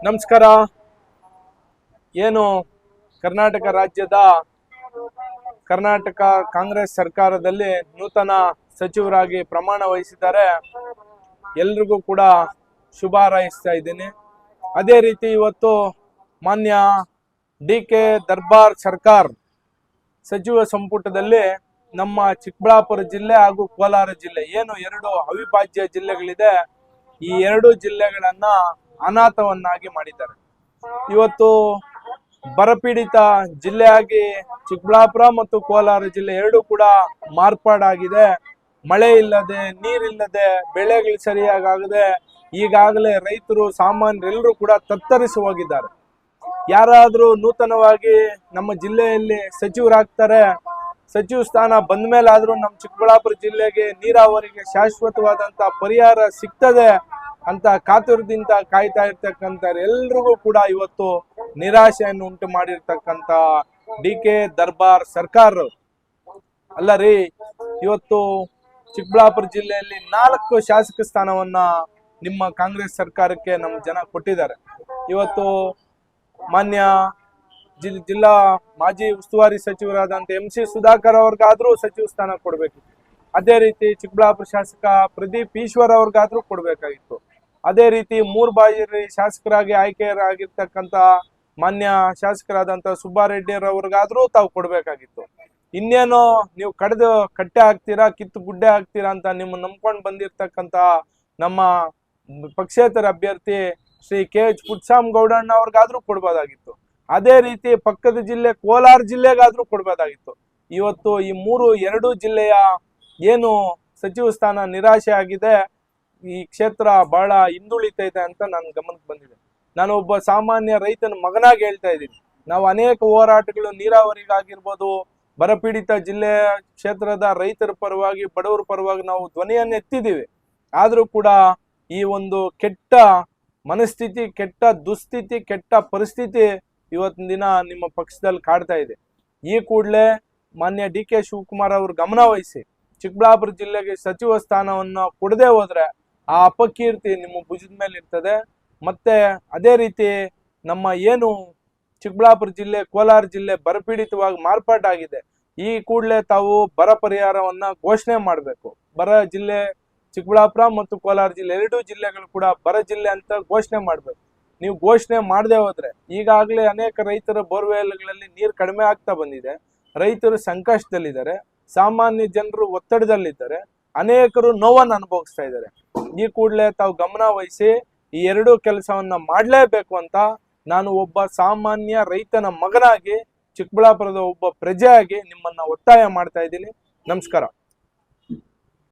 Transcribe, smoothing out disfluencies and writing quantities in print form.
ನಮಸ್ಕಾರ. ಏನು ಕರ್ನಾಟಕ ರಾಜ್ಯದ ಕರ್ನಾಟಕ ಕಾಂಗ್ರೆಸ್ ಸರ್ಕಾರದಲ್ಲಿ ನೂತನ ಸಚಿವರಾಗಿ ಪ್ರಮಾಣ ವಹಿಸಿದ್ದಾರೆ. ಎಲ್ರಿಗೂ ಕೂಡ ಶುಭ ಹಾರೈಸ್ತಾ ಇದ್ದೀನಿ. ಅದೇ ರೀತಿ ಇವತ್ತು ಮಾನ್ಯ ಡಿ.ಕೆ. ದರ್ಬಾರ್ ಸರ್ಕಾರ್ ಸಚಿವ ಸಂಪುಟದಲ್ಲಿ ನಮ್ಮ ಚಿಕ್ಕಬಳ್ಳಾಪುರ ಜಿಲ್ಲೆ ಹಾಗೂ ಕೋಲಾರ ಜಿಲ್ಲೆ ಏನು ಎರಡು ಅವಿಭಾಜ್ಯ ಜಿಲ್ಲೆಗಳಿದೆ, ಈ ಎರಡು ಜಿಲ್ಲೆಗಳನ್ನ ಅನಾಥವನ್ನಾಗಿ ಮಾಡಿದ್ದಾರೆ. ಇವತ್ತು ಬರಪೀಡಿತ ಜಿಲ್ಲೆಯಾಗಿ ಚಿಕ್ಕಬಳ್ಳಾಪುರ ಮತ್ತು ಕೋಲಾರ ಜಿಲ್ಲೆ ಎರಡು ಕೂಡ ಮಾರ್ಪಾಡಾಗಿದೆ. ಮಳೆ ಇಲ್ಲದೆ, ನೀರಿಲ್ಲದೆ, ಬೆಳೆಗಳು ಸರಿಯಾಗದೆ ಈಗಾಗಲೇ ರೈತರು ಸಾಮಾನ್ಯರೆಲ್ಲರೂ ಕೂಡ ತತ್ತರಿಸಿ ಹೋಗಿದ್ದಾರೆ. ಯಾರಾದ್ರೂ ನೂತನವಾಗಿ ನಮ್ಮ ಜಿಲ್ಲೆಯಲ್ಲಿ ಸಚಿವರಾಗ್ತಾರೆ, ಸಚಿವ ಸ್ಥಾನ ಬಂದ ಮೇಲೆ ಆದ್ರೂ ನಮ್ಮ ಚಿಕ್ಕಬಳ್ಳಾಪುರ ಜಿಲ್ಲೆಗೆ ನೀರಾವರಿಗೆ ಶಾಶ್ವತವಾದಂತ ಪರಿಹಾರ ಸಿಗ್ತದೆ ಅಂತ ಕಾತುರದಿಂದ ಕಾಯ್ತಾ ಇರ್ತಕ್ಕಂಥ ಎಲ್ರಿಗೂ ಕೂಡ ಇವತ್ತು ನಿರಾಶೆಯನ್ನು ಉಂಟು ಮಾಡಿರ್ತಕ್ಕಂಥ ಡಿ.ಕೆ. ದರ್ಬಾರ್ ಸರ್ಕಾರ ಅಲ್ಲ ರೀ. ಇವತ್ತು ಚಿಕ್ಕಬಳ್ಳಾಪುರ ಜಿಲ್ಲೆಯಲ್ಲಿ 4 ಶಾಸಕ ಸ್ಥಾನವನ್ನ ನಿಮ್ಮ ಕಾಂಗ್ರೆಸ್ ಸರ್ಕಾರಕ್ಕೆ ನಮ್ಮ ಜನ ಕೊಟ್ಟಿದ್ದಾರೆ. ಇವತ್ತು ಮಾನ್ಯ ಜಿಲ್ಲಾ ಮಾಜಿ ಉಸ್ತುವಾರಿ ಸಚಿವರಾದಂತ ಎಂ.ಸಿ. ಸುಧಾಕರ್ ಅವ್ರಿಗಾದ್ರೂ ಸಚಿವ ಸ್ಥಾನ ಕೊಡ್ಬೇಕಿತ್ತು. ಅದೇ ರೀತಿ ಚಿಕ್ಕಬಳ್ಳಾಪುರ ಶಾಸಕ ಪ್ರದೀಪ್ ಈಶ್ವರ್ ಅವ್ರಿಗಾದ್ರೂ ಕೊಡ್ಬೇಕಾಗಿತ್ತು. ಅದೇ ರೀತಿ 3 ಬಾರಿ ಶಾಸಕರಾಗಿ ಆಯ್ಕೆಯಾಗಿರ್ತಕ್ಕಂಥ ಮಾನ್ಯ ಶಾಸಕರಾದಂತ ಸುಬ್ಬಾರೆಡ್ಡಿ ಅವ್ರಿಗಾದ್ರೂ ತಾವು ಕೊಡ್ಬೇಕಾಗಿತ್ತು. ಇನ್ನೇನೋ ನೀವು ಕಡ್ದು ಕಟ್ಟೆ ಹಾಕ್ತೀರಾ, ಕಿತ್ತು ಗುಡ್ಡೆ ಹಾಕ್ತೀರಾ ಅಂತ ನಿಮ್ಮ ನಂಬ್ಕೊಂಡು ಬಂದಿರ್ತಕ್ಕಂಥ ನಮ್ಮ ಪಕ್ಷೇತರ ಅಭ್ಯರ್ಥಿ ಶ್ರೀ ಕೆ.ಎಚ್. ಪುಟ್ಟಸ್ವಾಮಿ ಗೌಡಣ್ಣ ಅವ್ರಿಗಾದ್ರೂ ಕೊಡ್ಬೋದಾಗಿತ್ತು. ಅದೇ ರೀತಿ ಪಕ್ಕದ ಜಿಲ್ಲೆ ಕೋಲಾರ ಜಿಲ್ಲೆಗಾದ್ರೂ ಕೊಡ್ಬೋದಾಗಿತ್ತು. ಇವತ್ತು ಈ ಎರಡು ಜಿಲ್ಲೆಯ ಏನು ಸಚಿವ ಸ್ಥಾನ ನಿರಾಶೆ ಆಗಿದೆ. ಈ ಕ್ಷೇತ್ರ ಬಹಳ ಹಿಂದುಳಿತೈತೆ ಅಂತ ನನ್ನ ಗಮನಕ್ಕೆ ಬಂದಿದೆ. ನಾನು ಒಬ್ಬ ಸಾಮಾನ್ಯ ರೈತನ ಮಗನಾಗಿ ಹೇಳ್ತಾ ಇದ್ದೀನಿ. ನಾವು ಅನೇಕ ಹೋರಾಟಗಳು ನೀರಾವರಿಗಾಗಿರ್ಬೋದು, ಬರಪೀಡಿತ ಜಿಲ್ಲೆ ಕ್ಷೇತ್ರದ ರೈತರ ಪರವಾಗಿ, ಬಡವರ ಪರವಾಗಿ ನಾವು ಧ್ವನಿಯನ್ನು ಎತ್ತಿದ್ದೀವಿ. ಆದ್ರೂ ಕೂಡ ಈ ಒಂದು ಕೆಟ್ಟ ಮನಸ್ಥಿತಿ, ಕೆಟ್ಟ ದುಸ್ಥಿತಿ, ಕೆಟ್ಟ ಪರಿಸ್ಥಿತಿ ಇವತ್ತಿನ ದಿನ ನಿಮ್ಮ ಪಕ್ಷದಲ್ಲಿ ಕಾಡ್ತಾ ಇದೆ. ಈ ಕೂಡಲೇ ಮಾನ್ಯ ಡಿ.ಕೆ. ಶಿವಕುಮಾರ್ ಅವರು ಗಮನ ವಹಿಸಿ ಚಿಕ್ಕಬಳ್ಳಾಪುರ ಜಿಲ್ಲೆಗೆ ಸಚಿವ ಸ್ಥಾನವನ್ನು ಕೊಡದೆ ಹೋದ್ರೆ ಆ ಅಪಕೀರ್ತಿ ನಿಮ್ಮ ಭುಜದ ಮೇಲೆ ಇರ್ತದೆ. ಮತ್ತೆ ಅದೇ ರೀತಿ ನಮ್ಮ ಏನು ಚಿಕ್ಕಬಳ್ಳಾಪುರ ಜಿಲ್ಲೆ, ಕೋಲಾರ ಜಿಲ್ಲೆ ಬರಪೀಡಿತವಾಗಿ ಮಾರ್ಪಾಟಾಗಿದೆ. ಈ ಕೂಡಲೇ ತಾವು ಬರ ಪರಿಹಾರವನ್ನ ಘೋಷಣೆ ಮಾಡಬೇಕು. ಬರ ಜಿಲ್ಲೆ ಚಿಕ್ಕಬಳ್ಳಾಪುರ ಮತ್ತು ಕೋಲಾರ ಜಿಲ್ಲೆ ಎರಡೂ ಜಿಲ್ಲೆಗಳು ಕೂಡ ಬರ ಜಿಲ್ಲೆ ಅಂತ ಘೋಷಣೆ ಮಾಡಬೇಕು. ನೀವು ಘೋಷಣೆ ಮಾಡದೆ ಹೋದ್ರೆ ಈಗಾಗಲೇ ಅನೇಕ ರೈತರ ಬೋರ್ವೆಲ್ಗಳಲ್ಲಿ ನೀರು ಕಡಿಮೆ ಆಗ್ತಾ ಬಂದಿದೆ. ರೈತರು ಸಂಕಷ್ಟದಲ್ಲಿದ್ದಾರೆ, ಸಾಮಾನ್ಯ ಜನರು ಒತ್ತಡದಲ್ಲಿದ್ದಾರೆ, ಅನೇಕರು ನೋವನ್ನು ಅನುಭವಿಸ್ತಾ ಇದ್ದಾರೆ. ಈ ಕೂಡಲೇ ತಾವು ಗಮನ ವಹಿಸಿ ಈ ಎರಡೂ ಕೆಲಸವನ್ನ ಮಾಡಲೇಬೇಕು ಅಂತ ನಾನು ಒಬ್ಬ ಸಾಮಾನ್ಯ ರೈತನ ಮಗನಾಗಿ, ಚಿಕ್ಕಬಳ್ಳಾಪುರದ ಒಬ್ಬ ಪ್ರಜೆಯಾಗಿ ನಿಮ್ಮನ್ನ ಒತ್ತಾಯ ಮಾಡ್ತಾ ಇದ್ದೀನಿ. ನಮಸ್ಕಾರ.